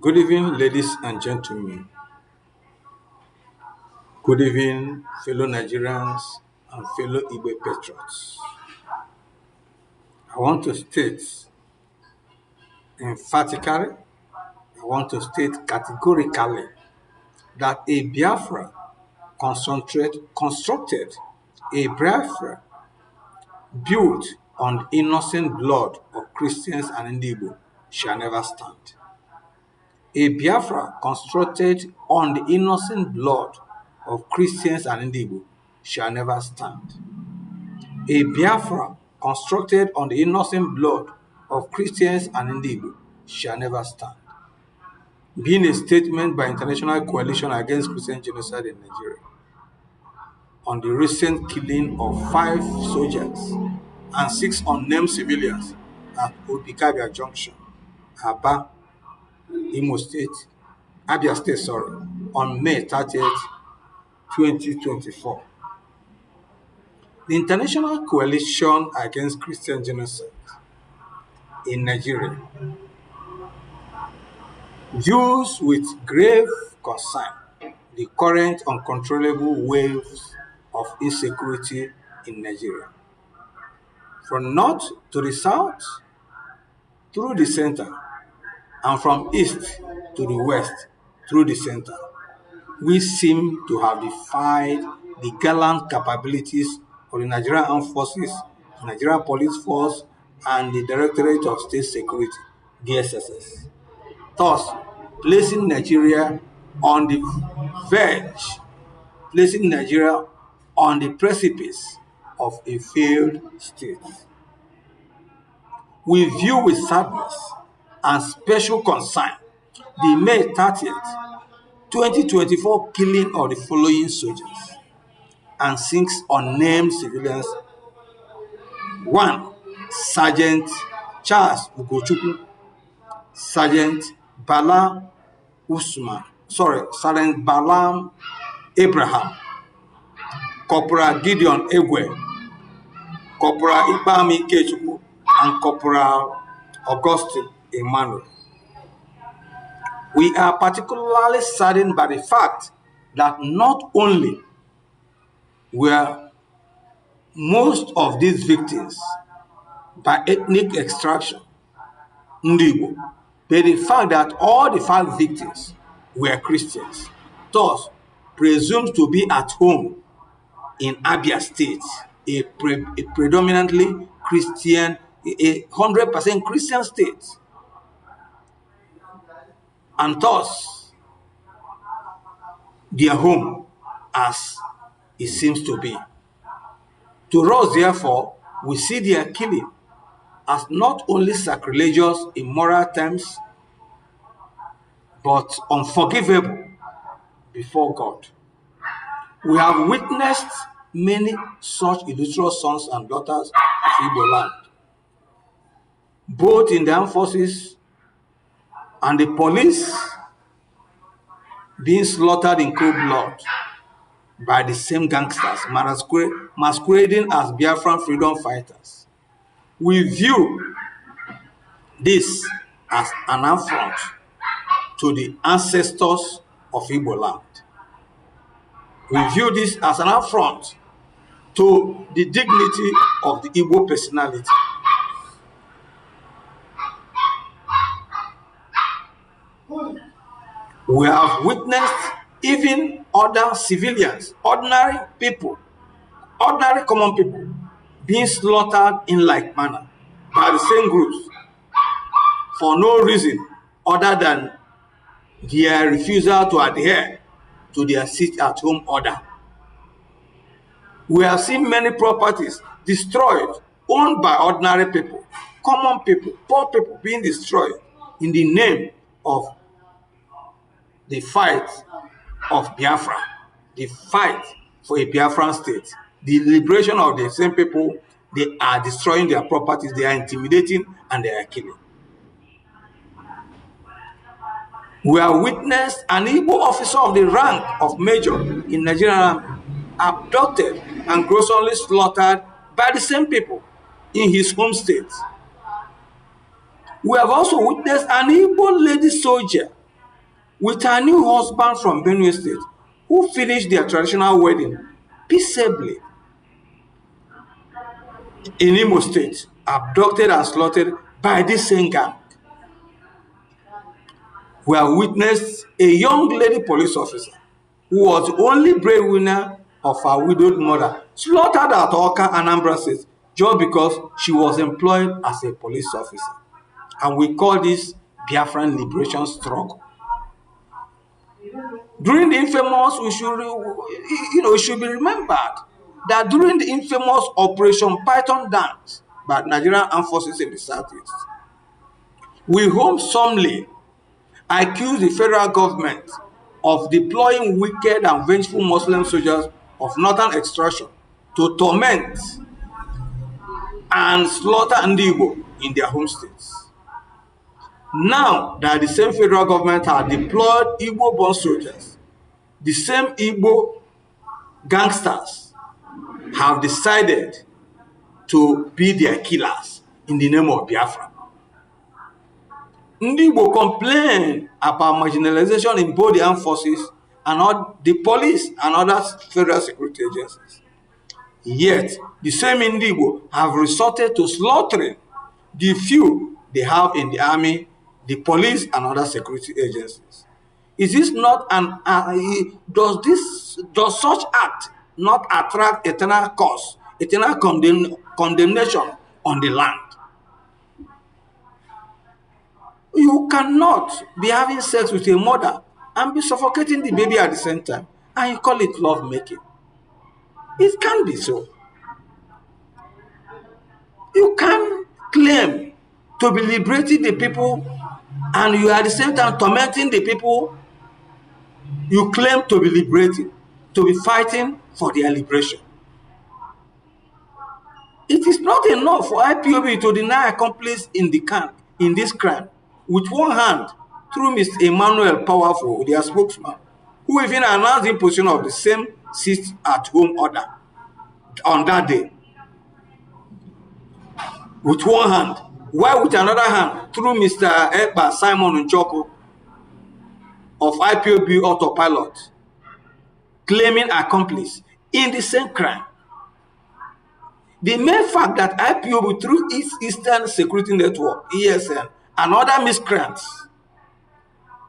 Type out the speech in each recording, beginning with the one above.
Good evening, ladies and gentlemen. Good evening, fellow Nigerians and fellow Igbo patriots. I want to state emphatically, I want to state categorically that a Biafra constructed a Biafra built on the innocent blood of Christians and Igbo shall never stand. A Biafra constructed on the innocent blood of Christians and Igbo shall never stand. A Biafra constructed on the innocent blood of Christians and Igbo shall never stand. Being a statement by International Coalition Against Christian Genocide in Nigeria on the recent killing of 5 soldiers and 6 unnamed civilians at Abia Junction, Aba, Imo State, Abia State, on May 30th, 2024. The International Coalition Against Christian Genocide in Nigeria views with grave concern the current uncontrollable waves of insecurity in Nigeria. From north to the south, through the center, and from east to the west, through the center, we seem to have defied the gallant capabilities of the Nigerian Armed Forces, the Nigerian Police Force, and the Directorate of State Security, DSSS, thus placing Nigeria on the verge, placing Nigeria on the precipice of a failed state. We view with sadness and special concern the May 30th, 2024 killing of the following soldiers and 6 unnamed civilians. 1. Sergeant Charles Ugochukwu, Sergeant Bala Sergeant Balam Abraham, Corporal Gideon Egwe, Corporal Ibami Ikechukwu, and Corporal Augustine Emmanuel. We are particularly saddened by the fact that not only were most of these victims by ethnic extraction Ndigo, but the fact that all the 5 victims were Christians, thus presumed to be at home in Abia State, a predominantly Christian, a 100% Christian state, and thus their home as it seems to be. To us, therefore, we see their killing as not only sacrilegious in moral terms, but unforgivable before God. We have witnessed many such illustrious sons and daughters of Igbo land, both in the armed forces and the police, being slaughtered in cold blood by the same gangsters masquerading as Biafran freedom fighters. We view this as an affront to the ancestors of Igbo land. We view this as an affront to the dignity of the Igbo personality. We have witnessed even other civilians, ordinary people, ordinary common people, being slaughtered in like manner by the same groups for no reason other than their refusal to adhere to their sit-at-home order. We have seen many properties destroyed, owned by ordinary people, common people, poor people being destroyed in the name of the fight of Biafra, the fight for a Biafran state, the liberation of the same people. They are destroying their properties, they are intimidating, and they are killing. We have witnessed an Igbo officer of the rank of major in Nigerian army abducted and grossly slaughtered by the same people in his home state. We have also witnessed an Igbo lady soldier with her new husband from Benue State, who finished their traditional wedding peaceably in Imo State, abducted and slaughtered by this same gang. We have witnessed a young lady police officer who was the only breadwinner of her widowed mother slaughtered at Oka, Anambra State, just because she was employed as a police officer. And we call this Biafran liberation struggle. During the infamous, it should be remembered that during the infamous Operation Python Dance by Nigerian Armed Forces in the Southeast, we wholesomely accuse the federal government of deploying wicked and vengeful Muslim soldiers of northern extraction to torment and slaughter Ndi Igbo in their home states. Now that the same federal government has deployed Igbo-born soldiers, the same Igbo gangsters have decided to be their killers in the name of Biafra. Ndi Igbo complain about marginalization in both the armed forces and all the police and other federal security agencies. Yet, the same Ndi Igbo have resorted to slaughtering the few they have in the army, the police, and other security agencies. Is this not does such act not attract eternal curse, eternal condemnation on the land? You cannot be having sex with a mother and be suffocating the baby at the same time, and you call it love making. It can't be so. You can't claim to be liberating the people and you are at the same time tormenting the people you claim to be liberating, to be fighting for their liberation. It is not enough for IPOB to deny accomplice in this crime with one hand through Mr. Emmanuel Powerful, their spokesman, who even announced the imposition of the same sit-at-home order on that day. With one hand, while with another hand through Mr. Ekpa Simon Nchoko of IPOB Autopilot, claiming accomplice in the same crime. The main fact that IPOB through its Eastern Security Network, ESN, and other miscreants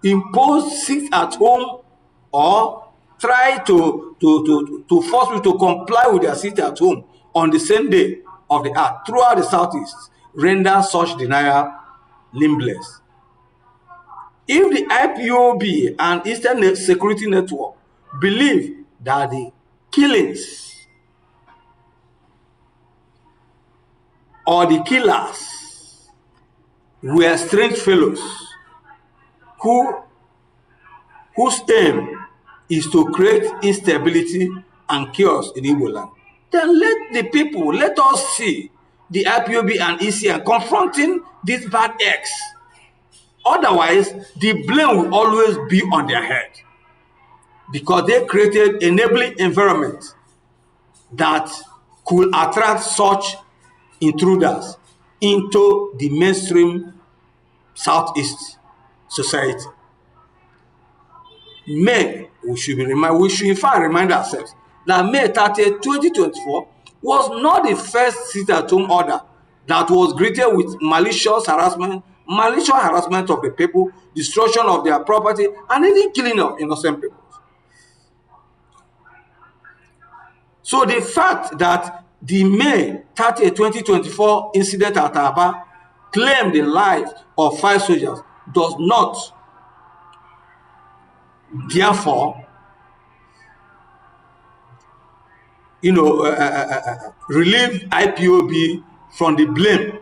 imposed sit-at-home or try to force people to comply with their sit-at-home on the same day of the act throughout the Southeast render such denial limbless. If the IPOB and Eastern Security Network believe that the killings or the killers were strange fellows whose aim is to create instability and chaos in Igbo land, then let us see the IPOB and ECN confronting these bad eggs. Otherwise, the blame will always be on their head because they created enabling environment that could attract such intruders into the mainstream Southeast society. We should in fact remind ourselves that May 30th, 2024 was not the first sit-at-home order that was greeted with malicious harassment of the people, destruction of their property, and even killing of innocent people. So the fact that the May 30, 2024 incident at Aba claimed the life of 5 soldiers does not, therefore, relieve IPOB from the blame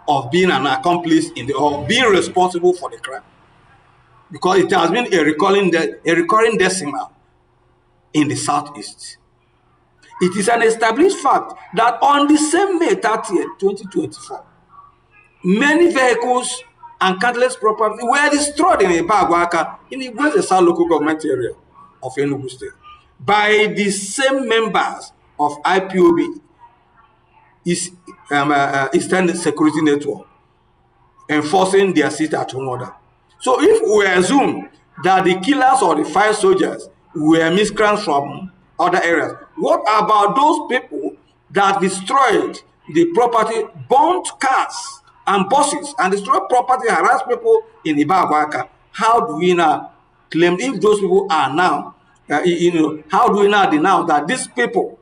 of being an accomplice or being responsible for the crime, because it has been a recurring decimal in the Southeast. It is an established fact that on the same May 30th, 2024, many vehicles and countless property were destroyed in Ibagwaka in the West South local government area of Enugu State by the same members of IPOB, Eastern Security Network, enforcing their sit-at-home order. So if we assume that the killers or the 5 soldiers were miscreants from other areas. What about those people that destroyed the property, burnt cars and buses, and destroyed property, harassed people in Ibabaka? How do we now claim if those people are now, how do we now denounce that these people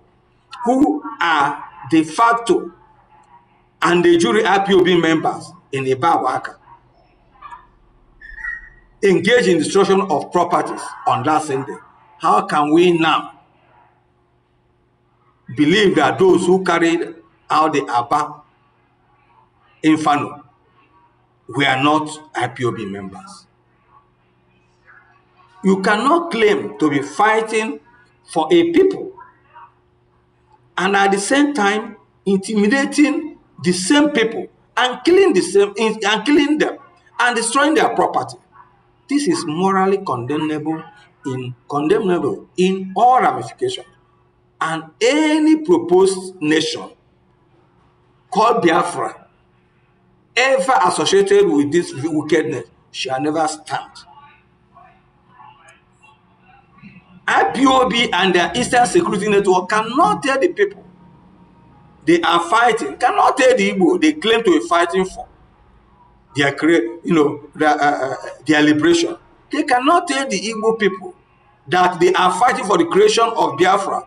who are de facto and the jury IPOB members in Ibabaka engage in destruction of properties on that same day? How can we now believe that those who carried out the Aba Inferno were not IPOB members? You cannot claim to be fighting for a people and at the same time intimidating the same people and killing them and destroying their property. This is morally condemnable in all ramifications. And any proposed nation called Biafra ever associated with this wickedness shall never stand. IPOB and their Eastern Security Network cannot tell the people they are fighting, cannot tell the Igbo they claim to be fighting for their liberation. They cannot tell the Igbo people that they are fighting for the creation of Biafra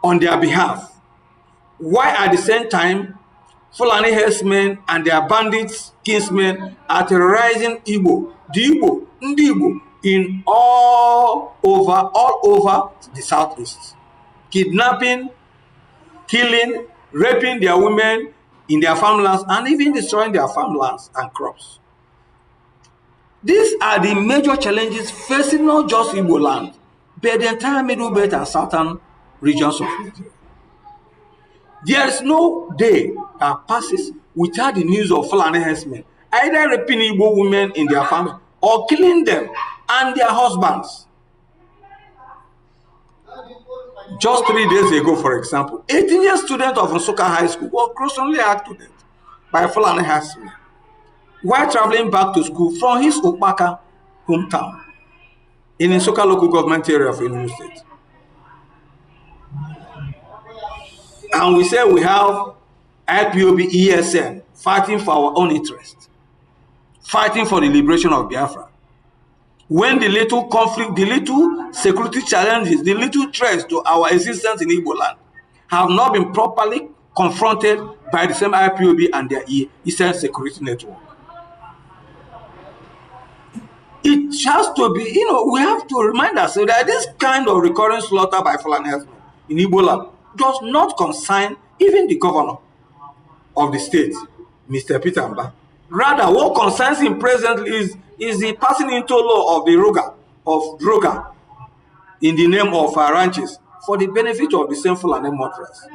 on their behalf. Why at the same time Fulani herdsmen and their bandits, kinsmen are terrorizing Igbo, the Igbo, Ndi Igbo in all over the southeast, kidnapping, killing, raping their women in their farmlands, and even destroying their farmlands and crops. These are the major challenges facing not just Igbo land, but the entire Middle Belt and southern regions of Nigeria. There is no day that passes without the news of Fulani herdsmen either raping Igbo women in their farms or killing them and their husbands. Just 3 days ago, for example, 18-year student of Nsukka High School was gruesomely hacked to death by Fulani herdsmen while traveling back to school from his Okpaka hometown in Nsukka local government area of Enugu State. And we say we have IPOB ESN fighting for our own interest, fighting for the liberation of Biafra. When the little conflict, the little security challenges, the little threats to our existence in Igbo land have not been properly confronted by the same IPOB and their Eastern Security Network. It has to be, we have to remind ourselves that this kind of recurrent slaughter by Fulani herdsmen in Igbo land does not concern even the governor of the state, Mr. Peter Mba. Rather, what concerns him presently is the passing into law of the droga in the name of ranches for the benefit of the same Fulani motorists,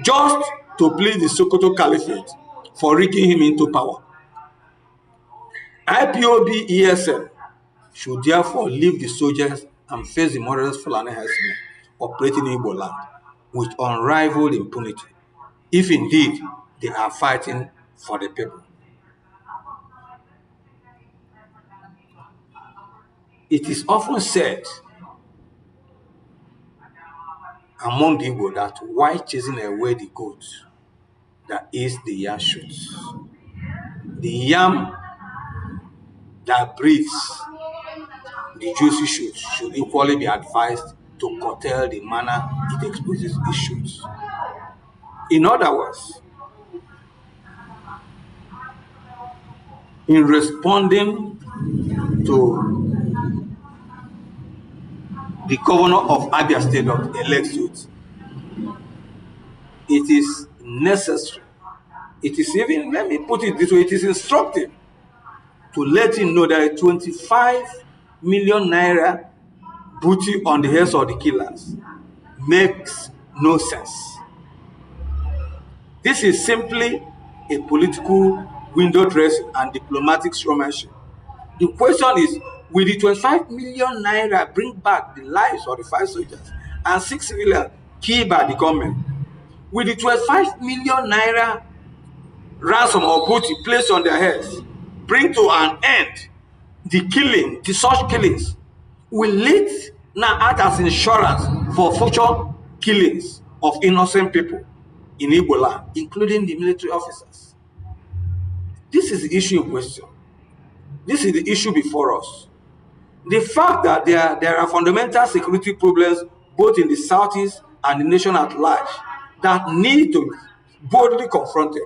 just to please the Sokoto Caliphate for rigging him into power. IPOB ESN should therefore leave the soldiers and face the murderous Fulani herdsmen operating in Igbo land with unrivaled impunity, if indeed they are fighting for the people. It is often said among the Igbo that while chasing away the goat, that is the yam shoots. The yam that breeds the juicy shoots should equally be advised to curtail the manner it exposes its shoots. In other words, in responding to the governor of Abia State, elect youth, it is necessary, it is even, let me put it this way, it is instructive to let him know that a 25 million naira booty on the heads of the killers makes no sense. This is simply a political window dressing and diplomatic showmanship. The question is, will the 25 million naira bring back the lives of the 5 soldiers and 6 civilians killed by the gunmen? Will the 25 million naira ransom or booty placed on their heads bring to an end the such killings will lead now act as insurance for future killings of innocent people in Igbo land, including the military officers. This is the issue in question. This is the issue before us. The fact that there are fundamental security problems both in the southeast and the nation at large that need to be boldly confronted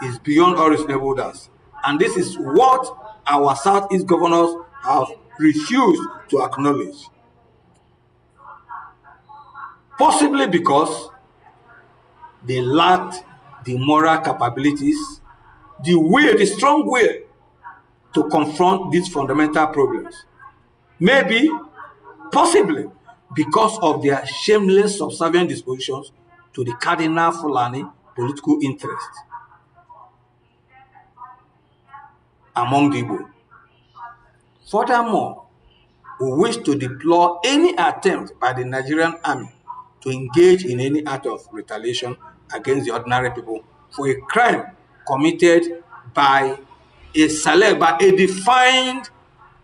is beyond all reasonable doubt. And this is what our southeast governors have refused to acknowledge. Possibly because they lacked the moral capabilities, the strong will to confront these fundamental problems. Maybe, possibly, because of their shameless subservient dispositions to the Cardinal Fulani political interest among the Igbo. Furthermore, we wish to deplore any attempt by the Nigerian army to engage in any act of retaliation against the ordinary people for a crime committed by a defined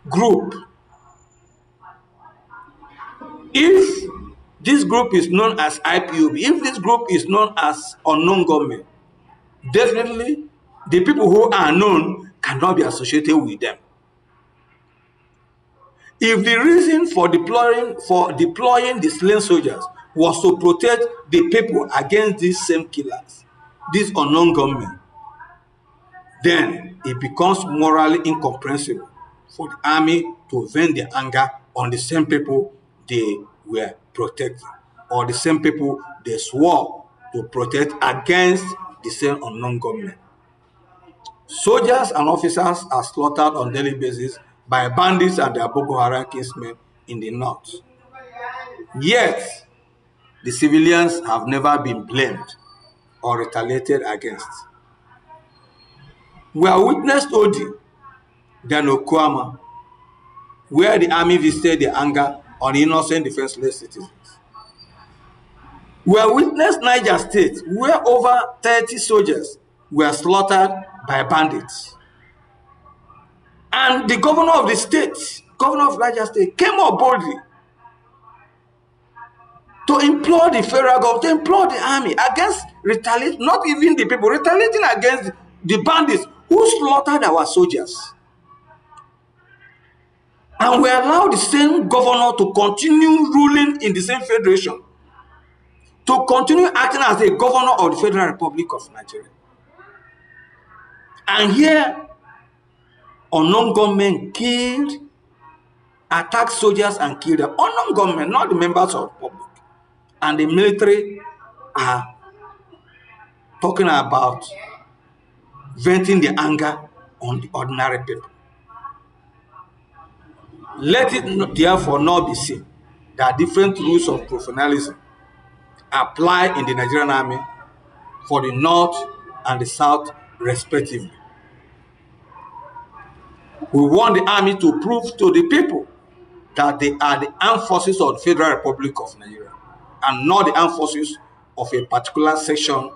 group. If this group is known as IPOB, if this group is known as unknown gunmen, definitely the people who are known cannot be associated with them. If the reason for deploying the slain soldiers was to protect the people against these same killers, these unknown gunmen, then it becomes morally incomprehensible for the army to vent their anger on the same people they were protecting, or the same people they swore to protect against the same unknown gunmen. Soldiers and officers are slaughtered on a daily basis by bandits and their Boko Haram kinsmen in the north. Yet, the civilians have never been blamed or retaliated against. We have witnessed Odi, then Okwama, where the army visited their anger on innocent defenseless citizens. We have witnessed Niger State, where over 30 soldiers were slaughtered by bandits. And the governor of the state, governor of Niger State, came up boldly to implore the federal government, to implore the army against retaliating, not even the people, retaliating against the bandits who slaughtered our soldiers. And we allow the same governor to continue ruling in the same federation, to continue acting as the governor of the Federal Republic of Nigeria. And here, unknown gunmen killed, attacked soldiers and killed them. Unknown gunmen, not the members of the public. And the military are talking about venting their anger on the ordinary people. Let it therefore not be seen that different rules of professionalism apply in the Nigerian army for the north and the south respectively. We want the army to prove to the people that they are the armed forces of the Federal Republic of Nigeria and not the armed forces of a particular section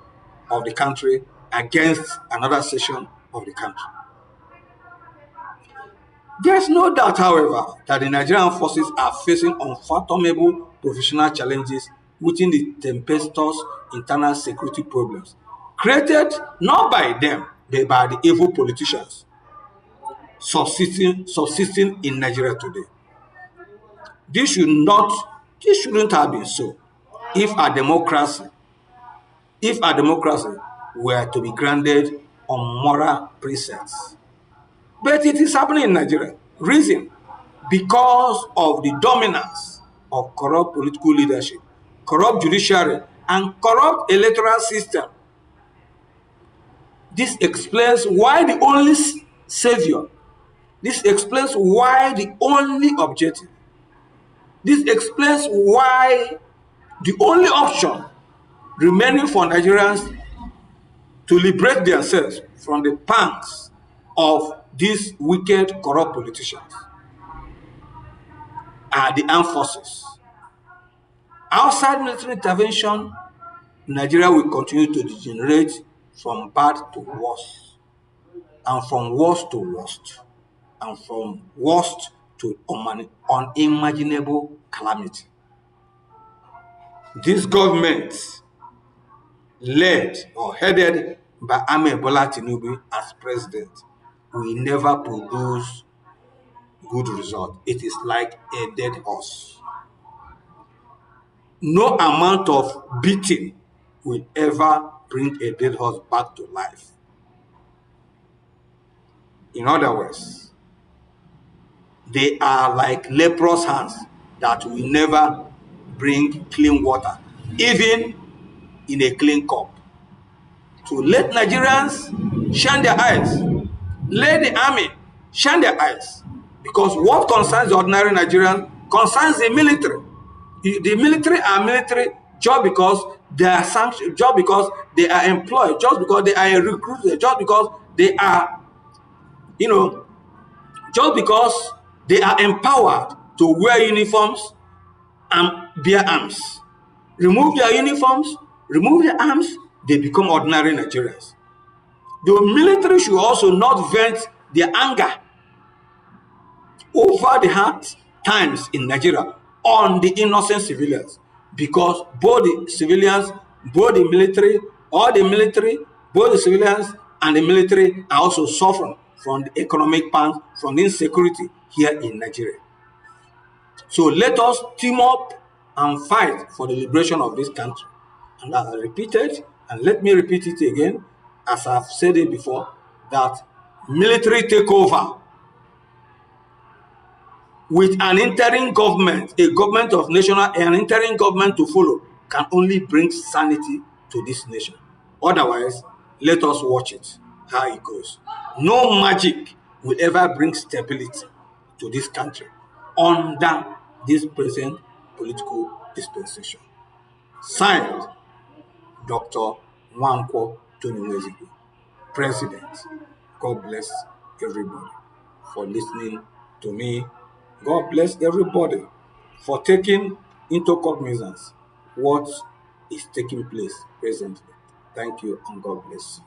of the country against another section of the country. There is no doubt, however, that the Nigerian forces are facing unfathomable professional challenges within the tempestuous internal security problems created not by them, but by the evil politicians subsisting in Nigeria today. This shouldn't have been so if our democracy were to be grounded on moral precepts. But it is happening in Nigeria. Reason? Because of the dominance of corrupt political leadership, corrupt judiciary, and corrupt electoral system. This explains why the only savior, this explains why the only objective, this explains why the only option remaining for Nigerians to liberate themselves from the pangs of these wicked, corrupt politicians are the armed forces. Outside military intervention, Nigeria will continue to degenerate from bad to worse and from worse to worst. and from worst to unimaginable calamity. This government, led or headed by Ahmed Bola Tinubu as president, will never produce good result. It is like a dead horse. No amount of beating will ever bring a dead horse back to life. In other words, they are like leprous hands that will never bring clean water, even in a clean cup. To let Nigerians shine their eyes, let the army shine their eyes, because what concerns the ordinary Nigerian concerns the military. The military are military just because they are sanctioned, just because they are employed, just because they are recruited, just because they are, you know, just because they are empowered to wear uniforms and bear arms. Remove their uniforms, remove their arms, they become ordinary Nigerians. The military should also not vent their anger over the hard times in Nigeria on the innocent civilians, because both the civilians, both the military, all the military, both the civilians and the military are also suffering from the economic pain, from the insecurity here in Nigeria. So let us team up and fight for the liberation of this country. And as I repeated, and let me repeat it again, as I've said it before, that military takeover with an interim government, a government of national, an interim government to follow, can only bring sanity to this nation. Otherwise, let us watch it, how it goes. No magic will ever bring stability to this country under this present political dispensation. Signed, Dr. Nwankwo Tony, President. God bless everybody for listening to me. God bless everybody for taking into cognizance what is taking place presently. Thank you and God bless you.